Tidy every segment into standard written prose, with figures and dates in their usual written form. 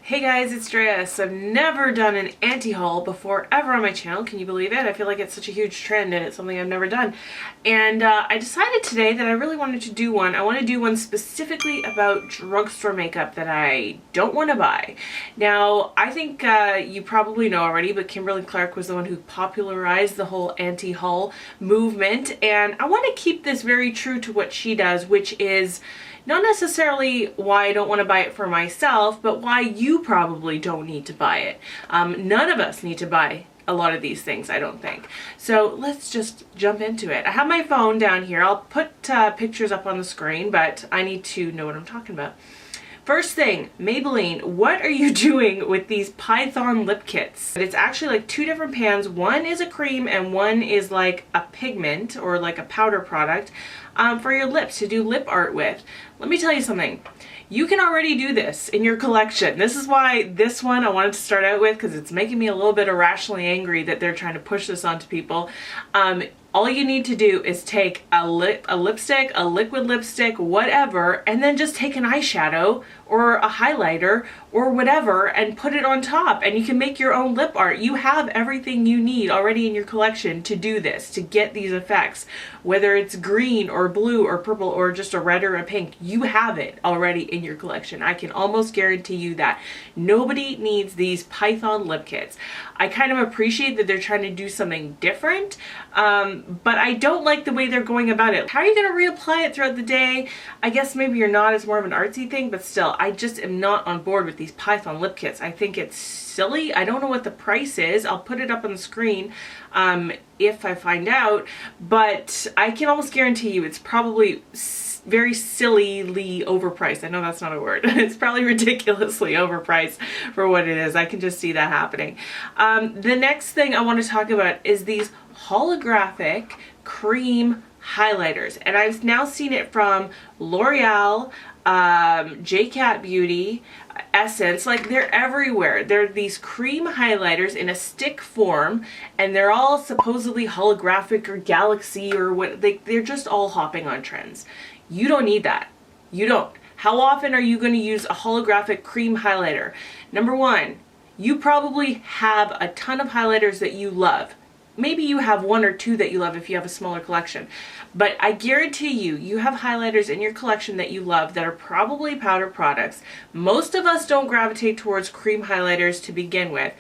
Hey guys, it's Drea. I've never done an anti-haul before ever on my channel. Can you believe it? I feel like it's such a huge trend and it's something I've never done. And I decided today that I really wanted to do one. I want to do one specifically about drugstore makeup that I don't want to buy. Now, I think you probably know already, but Kimberly-Clark was the one who popularized the whole anti-haul movement. And I want to keep this very true to what she does, which is not necessarily why I don't want to buy it for myself, but why you probably don't need to buy it. None of us need to buy a lot of these things, I don't think. So let's just jump into it. I have my phone down here. I'll put pictures up on the screen, but I need to know what I'm talking about. First thing, Maybelline, what are you doing with these Python lip kits? It's actually like two different pans. One is a cream and one is like a pigment or like a powder product for your lips to do lip art with. Let me tell you something. You can already do this in your collection. This is why this one I wanted to start out with, because it's making me a little bit irrationally angry that they're trying to push this onto people. All you need to do is take a lipstick, a liquid lipstick, whatever, and then just take an eyeshadow or a highlighter or whatever and put it on top, and you can make your own lip art. You have everything you need already in your collection to do this, to get these effects. Whether it's green or blue or purple or just a red or a pink, you have it already in your collection. I can almost guarantee you that. Nobody needs these Python lip kits. I kind of appreciate that they're trying to do something different, but I don't like the way they're going about it. How are you going to reapply it throughout the day? I guess maybe you're not, as more of an artsy thing, but still, I just am not on board with these Python lip kits. I think it's silly. I don't know what the price is. I'll put it up on the screen if I find out, but I can almost guarantee you it's probably very sillily overpriced. I know that's not a word. It's probably ridiculously overpriced for what it is. I can just see that happening. The next thing I want to talk about is these holographic cream highlighters, and I've now seen it from L'Oreal, J-Cat Beauty, Essence. Like, they're everywhere. They're these cream highlighters in a stick form, and they're all supposedly holographic or galaxy or what. They're just all hopping on trends. You don't need that. You don't. How often are you going to use a holographic cream highlighter? Number one, you probably have a ton of highlighters that you love. Maybe you have one or two that you love if you have a smaller collection. But I guarantee you, you have highlighters in your collection that you love that are probably powder products. Most of us don't gravitate towards cream highlighters to begin with.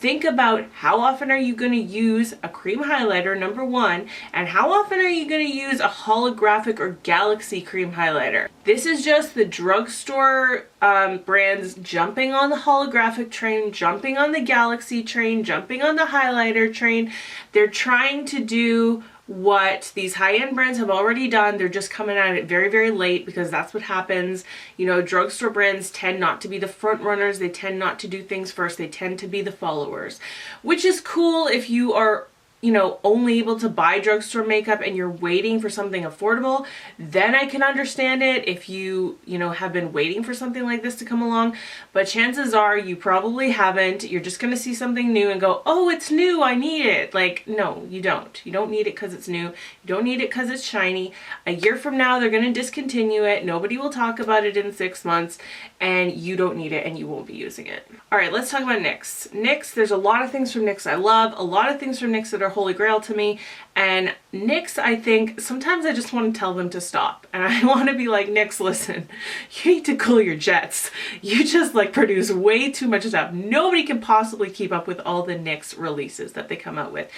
Think about how often are you going to use a cream highlighter, number one, and how often are you going to use a holographic or galaxy cream highlighter. This is just the drugstore brands jumping on the holographic train, jumping on the galaxy train, jumping on the highlighter train. They're trying to do what these high-end brands have already done. They're just coming at it very, very late, because that's what happens. You know, drugstore brands tend not to be the front runners. They tend not to do things first. They tend to be the followers, which is cool if you are, you know, only able to buy drugstore makeup and you're waiting for something affordable. Then I can understand it if you know, have been waiting for something like this to come along. But chances are you probably haven't. You're just going to see something new and go, oh, it's new, I need it. Like, no, you don't. You don't need it because it's new. You don't need it because it's shiny. A year from now, they're going to discontinue it. Nobody will talk about it in 6 months, and you don't need it and you won't be using it. All right, let's talk about NYX. NYX, there's a lot of things from NYX I love. A lot of things from NYX that are holy grail to me, and NYX, I think sometimes I just want to tell them to stop, and I want to be like, NYX, listen, you need to cool your jets. You just like produce way too much stuff. Nobody can possibly keep up with all the NYX releases that they come out with.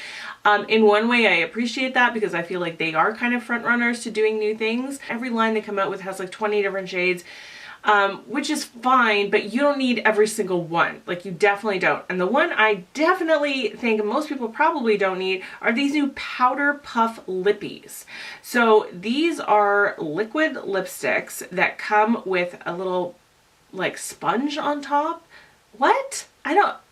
In one way, I appreciate that, because I feel like they are kind of front runners to doing new things. Every line they come out with has like 20 different shades. Which is fine, but you don't need every single one. Like, you definitely don't. And the one I definitely think most people probably don't need are these new Powder Puff Lippies. So these are liquid lipsticks that come with a little like sponge on top. What?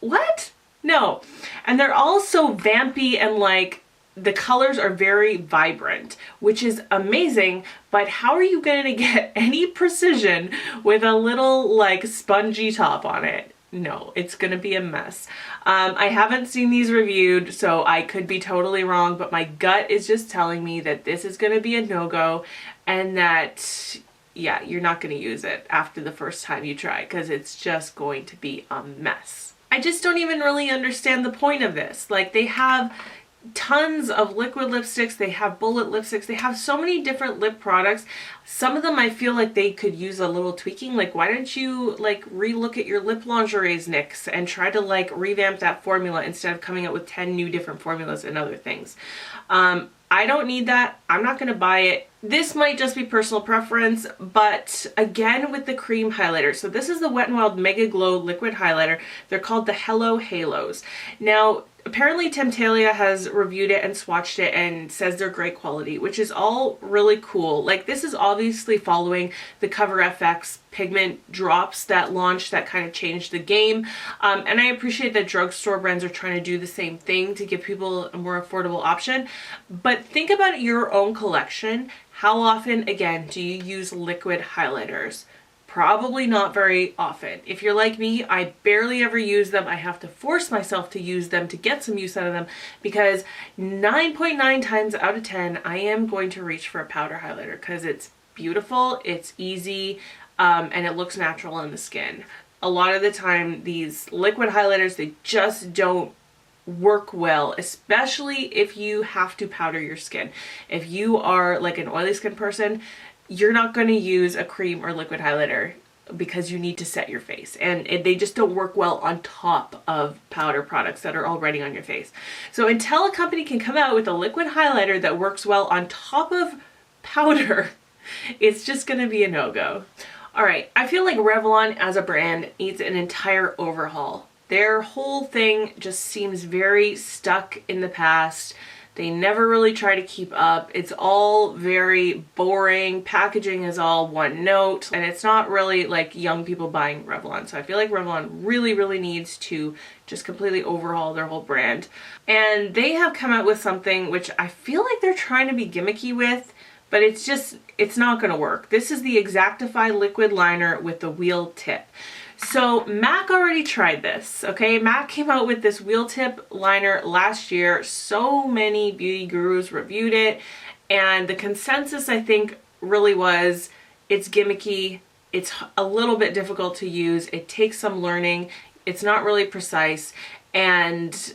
What? No. And they're all so vampy, and like the colors are very vibrant, which is amazing, but how are you going to get any precision with a little like spongy top on it? No, it's going to be a mess. I haven't seen these reviewed, so I could be totally wrong, but my gut is just telling me that this is going to be a no-go, and that yeah, you're not going to use it after the first time you try because it's just going to be a mess. I just don't even really understand the point of this. Like, they have tons of liquid lipsticks, they have bullet lipsticks, they have so many different lip products. Some of them I feel like they could use a little tweaking. Like, why don't you like re-look at your lip lingerie's NYX and try to like revamp that formula instead of coming up with 10 new different formulas and other things. I don't need that. I'm not going to buy it. This might just be personal preference, but again with the cream highlighter. So this is the Wet n Wild Mega Glow Liquid Highlighter. They're called the Hello Halos. Now, apparently Temptalia has reviewed it and swatched it and says they're great quality, which is all really cool. Like, this is obviously following the Cover FX pigment drops that launched that kind of changed the game. And I appreciate that drugstore brands are trying to do the same thing to give people a more affordable option. But think about your own collection. How often, again, do you use liquid highlighters? Probably not very often. If you're like me, I barely ever use them. I have to force myself to use them to get some use out of them because 9.9 times out of 10, I am going to reach for a powder highlighter because it's beautiful, it's easy, and it looks natural on the skin. A lot of the time, these liquid highlighters, they just don't work well, especially if you have to powder your skin. If you are like an oily skin person, you're not going to use a cream or liquid highlighter because you need to set your face, and they just don't work well on top of powder products that are already on your face. So until a company can come out with a liquid highlighter that works well on top of powder, it's just going to be a no-go. All right, I feel like Revlon as a brand needs an entire overhaul. Their whole thing just seems very stuck in the past. They never really try to keep up. It's all very boring. Packaging is all one note, and it's not really like young people buying Revlon. So I feel like Revlon really, really needs to just completely overhaul their whole brand. And they have come out with something which I feel like they're trying to be gimmicky with, but it's not gonna work. This is the Exactify liquid liner with the wheel tip. So MAC already tried this, okay? MAC came out with this wheel tip liner last year. So many beauty gurus reviewed it, and the consensus I think really was it's gimmicky, it's a little bit difficult to use, it takes some learning, it's not really precise, and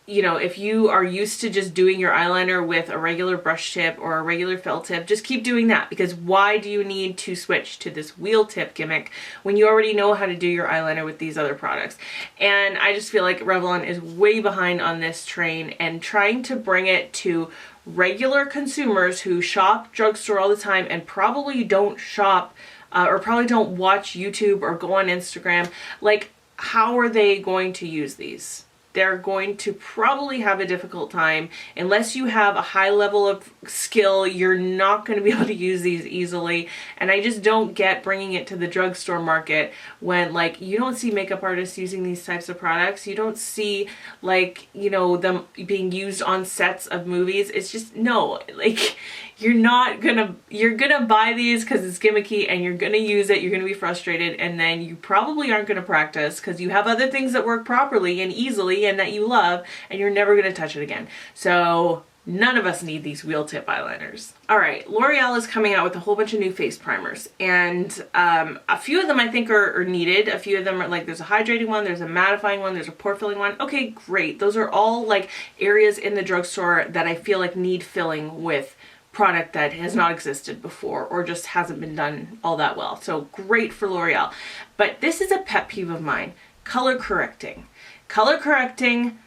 you know, if you are used to just doing your eyeliner with a regular brush tip or a regular felt tip, just keep doing that, because why do you need to switch to this wheel tip gimmick when you already know how to do your eyeliner with these other products? And I just feel like Revlon is way behind on this train, and trying to bring it to regular consumers who shop drugstore all the time and probably don't shop or probably don't watch YouTube or go on Instagram. Like, how are they going to use these? They're going to probably have a difficult time. Unless you have a high level of skill, you're not going to be able to use these easily. And I just don't get bringing it to the drugstore market when, like, you don't see makeup artists using these types of products. You don't see, like, you know, them being used on sets of movies. It's just, no, like, you're gonna buy these because it's gimmicky, and you're gonna use it, you're gonna be frustrated, and then you probably aren't gonna practice because you have other things that work properly and easily and that you love, and you're never gonna touch it again. So none of us need these wheel tip eyeliners. All right, L'Oreal is coming out with a whole bunch of new face primers, and a few of them I think are needed. A few of them are like, there's a hydrating one, there's a mattifying one, there's a pore filling one. Okay, great. Those are all like areas in the drugstore that I feel like need filling with product that has not existed before or just hasn't been done all that well. So great for L'Oreal. But this is a pet peeve of mine. Color correcting. Color correcting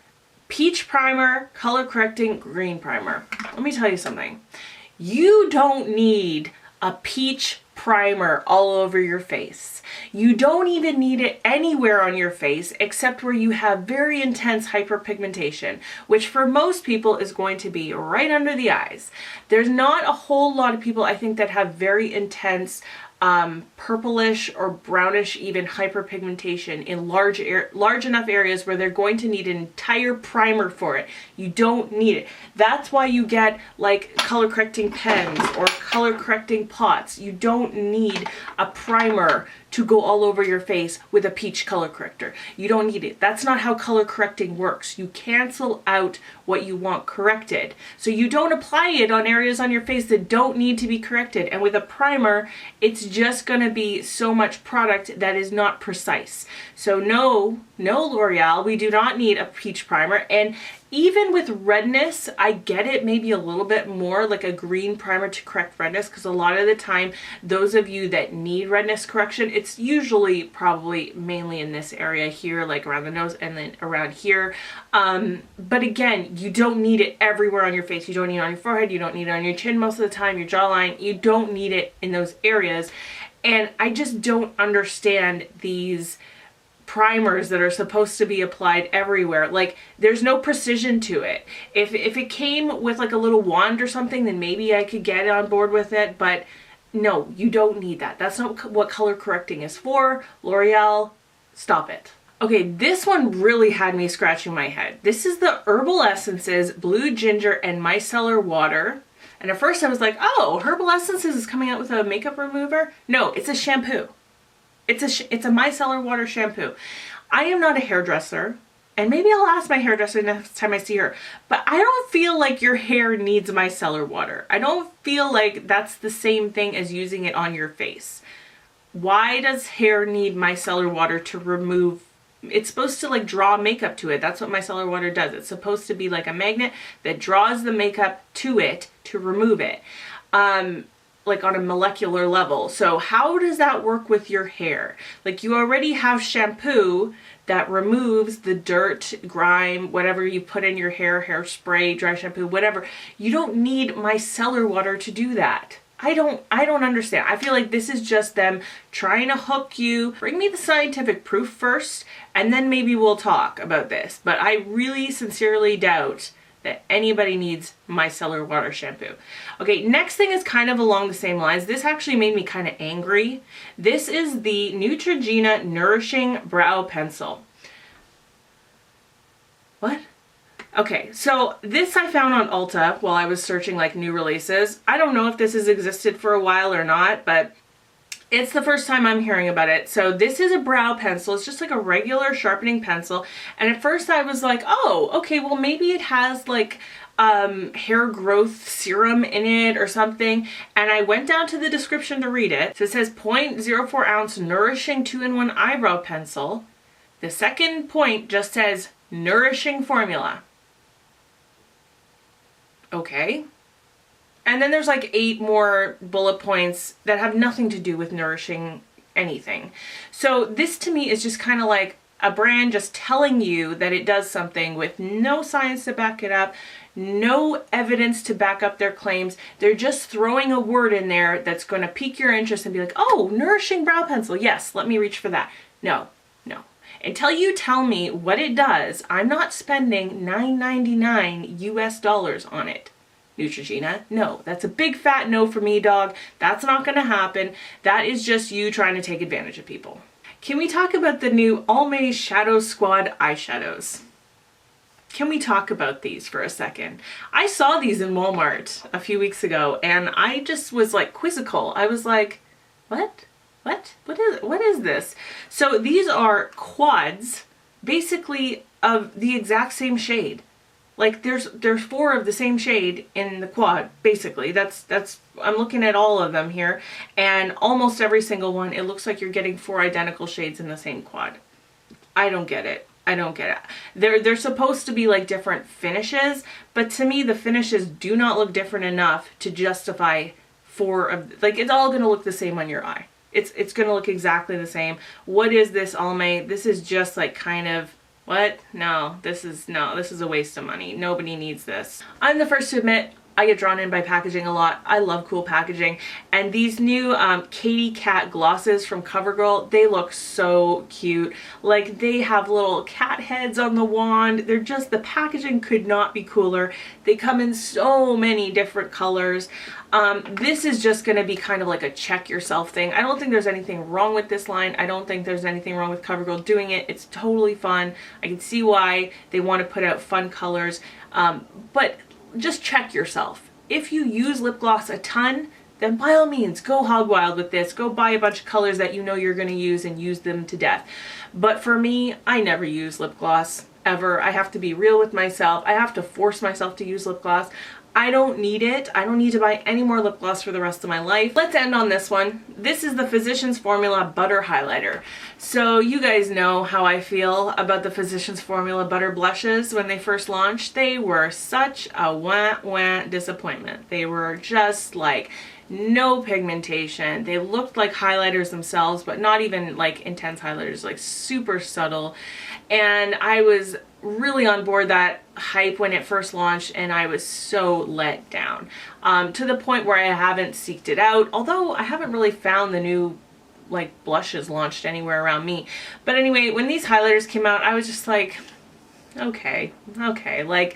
peach primer, color correcting green primer. Let me tell you something. You don't need a peach primer all over your face. You don't even need it anywhere on your face except where you have very intense hyperpigmentation, which for most people is going to be right under the eyes. There's not a whole lot of people, I think, that have very intense purplish or brownish even hyperpigmentation in large enough areas where they're going to need an entire primer for it. You don't need it. That's why you get like color correcting pens or color correcting pots. You don't need a primer to go all over your face with a peach color corrector. You don't need it. That's not how color correcting works. You cancel out what you want corrected. So you don't apply it on areas on your face that don't need to be corrected. And with a primer, it's just gonna be so much product that is not precise. So no L'Oreal, we do not need a peach primer. And even with redness, I get it maybe a little bit more like a green primer to correct redness, because a lot of the time, those of you that need redness correction, it's usually probably mainly in this area here, like around the nose and then around here. But again, you don't need it everywhere on your face. You don't need it on your forehead. You don't need it on your chin most of the time, your jawline. You don't need it in those areas. And I just don't understand these primers that are supposed to be applied everywhere. Like, there's no precision to it. If it came with like a little wand or something, then maybe I could get on board with it, but no, you don't need that. That's not what color correcting is for. L'Oreal, stop it. Okay, this one really had me scratching my head. This is the Herbal Essences Blue Ginger and Micellar Water. And at first I was like, oh, Herbal Essences is coming out with a makeup remover? No, it's a shampoo. It's a micellar water shampoo. I am not a hairdresser, and maybe I'll ask my hairdresser next time I see her, but I don't feel like your hair needs micellar water. I don't feel like that's the same thing as using it on your face. Why does hair need micellar water to remove? It's supposed to like draw makeup to it. That's what micellar water does. It's supposed to be like a magnet that draws the makeup to it to remove it. Like on a molecular level. So how does that work with your hair? Like, you already have shampoo that removes the dirt, grime, whatever you put in your hair, hairspray, dry shampoo, whatever. You don't need micellar water to do that. I don't understand. I feel like this is just them trying to hook you. Bring me the scientific proof first, and then maybe we'll talk about this. But I really sincerely doubt that anybody needs micellar water shampoo. Okay, next thing is kind of along the same lines. This actually made me kind of angry. This is the Neutrogena Nourishing Brow Pencil. What? Okay, so this I found on Ulta while I was searching like new releases. I don't know if this has existed for a while or not, but it's the first time I'm hearing about it. So this is a brow pencil. It's just like a regular sharpening pencil. And at first I was like, oh, okay, well maybe it has like hair growth serum in it or something. And I went down to the description to read it. So it says 0.04 ounce nourishing 2-in-1 eyebrow pencil. The second point just says nourishing formula. Okay. And then there's like 8 more bullet points that have nothing to do with nourishing anything. So this to me is just kind of like a brand just telling you that it does something with no science to back it up, no evidence to back up their claims. They're just throwing a word in there that's going to pique your interest and be like, oh, nourishing brow pencil. Yes, let me reach for that. No, no. Until you tell me what it does, I'm not spending $9.99 US on it. Neutrogena, no, that's a big fat no for me, dog. That's not gonna happen. That is just you trying to take advantage of people. Can we talk about the new Almay Shadow Squad eyeshadows? Can we talk about these for a second? I saw these in Walmart a few weeks ago and I just was like quizzical. I was like, what? What is this? So these are quads, basically of the exact same shade. Like there's 4 of the same shade in the quad, basically. That's I'm looking at all of them here, and almost every single one, it looks like you're getting 4 identical shades in the same quad. I don't get it. I don't get it. They're supposed to be like different finishes, but to me the finishes do not look different enough to justify 4 of, like, it's all gonna look the same on your eye. It's gonna look exactly the same. What is this Almay? This is just like kind of, what? No, this is a waste of money. Nobody needs this. I'm the first to admit, I get drawn in by packaging a lot. I love cool packaging. And these new Katy Cat glosses from CoverGirl, they look so cute. Like, they have little cat heads on the wand. They're just, the packaging could not be cooler. They come in so many different colors. This is just going to be kind of like a check yourself thing. I don't think there's anything wrong with this line. I don't think there's anything wrong with CoverGirl doing it. It's totally fun. I can see why they want to put out fun colors. But just check yourself. If you use lip gloss a ton, then by all means, go hog wild with this. Go buy a bunch of colors that you know you're going to use and use them to death. But for me, I never use lip gloss, ever. I have to be real with myself. I have to force myself to use lip gloss. I don't need it. I don't need to buy any more lip gloss for the rest of my life. Let's end on this one. This is the Physicians Formula Butter Highlighter. So you guys know how I feel about the Physicians Formula Butter Blushes when they first launched. They were such a wah disappointment. They were just like no pigmentation. They looked like highlighters themselves, but not even like intense highlighters, like super subtle. And I was really on board that hype when it first launched, and I was so let down to the point where I haven't seeked it out, although I haven't really found the new like blushes launched anywhere around me. But anyway, when these highlighters came out, I was just like, okay, like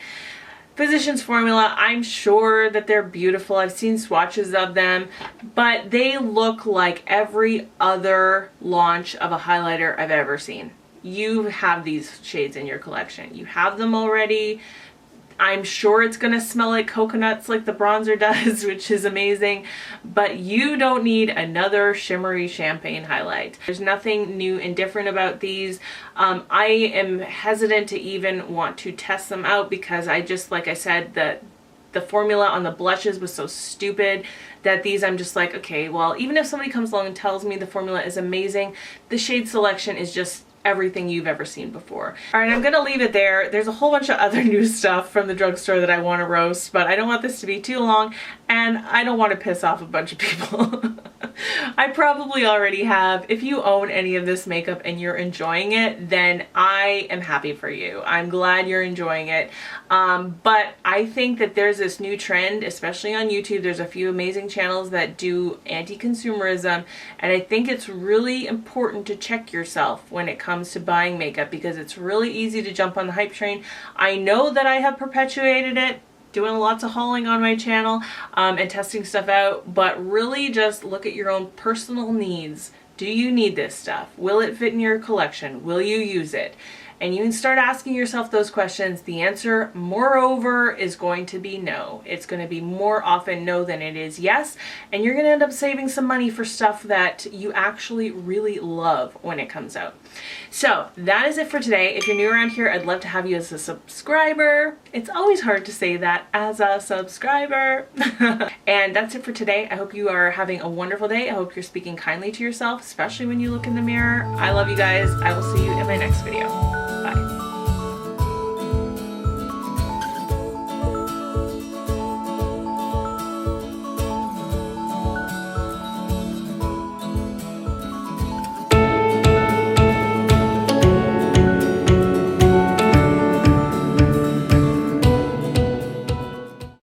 Physicians Formula, I'm sure that they're beautiful. I've seen swatches of them, but they look like every other launch of a highlighter I've ever seen. You have these shades in your collection. You have them already. I'm sure it's going to smell like coconuts like the bronzer does, which is amazing, but you don't need another shimmery champagne highlight. There's nothing new and different about these. I am hesitant to even want to test them out because I just, like I said, the formula on the blushes was so stupid that these I'm just like, okay, well, even if somebody comes along and tells me the formula is amazing, the shade selection is just everything you've ever seen before. All right, I'm gonna leave it there. There's a whole bunch of other new stuff from the drugstore that I want to roast, but I don't want this to be too long, and I don't want to piss off a bunch of people. I probably already have. If you own any of this makeup and you're enjoying it, then I am happy for you. I'm glad you're enjoying it. But I think that there's this new trend, especially on YouTube. There's a few amazing channels that do anti-consumerism, and I think it's really important to check yourself when it comes to buying makeup because it's really easy to jump on the hype train. I know that I have perpetuated it, doing lots of hauling on my channel and testing stuff out, but really just look at your own personal needs. Do you need this stuff? Will it fit in your collection? Will you use it? And you can start asking yourself those questions. The answer, moreover, is going to be no. It's going to be more often no than it is yes. And you're going to end up saving some money for stuff that you actually really love when it comes out. So that is it for today. If you're new around here, I'd love to have you as a subscriber. It's always hard to say that, as a subscriber. And that's it for today. I hope you are having a wonderful day. I hope you're speaking kindly to yourself, especially when you look in the mirror. I love you guys. I will see you in my next video. Bye.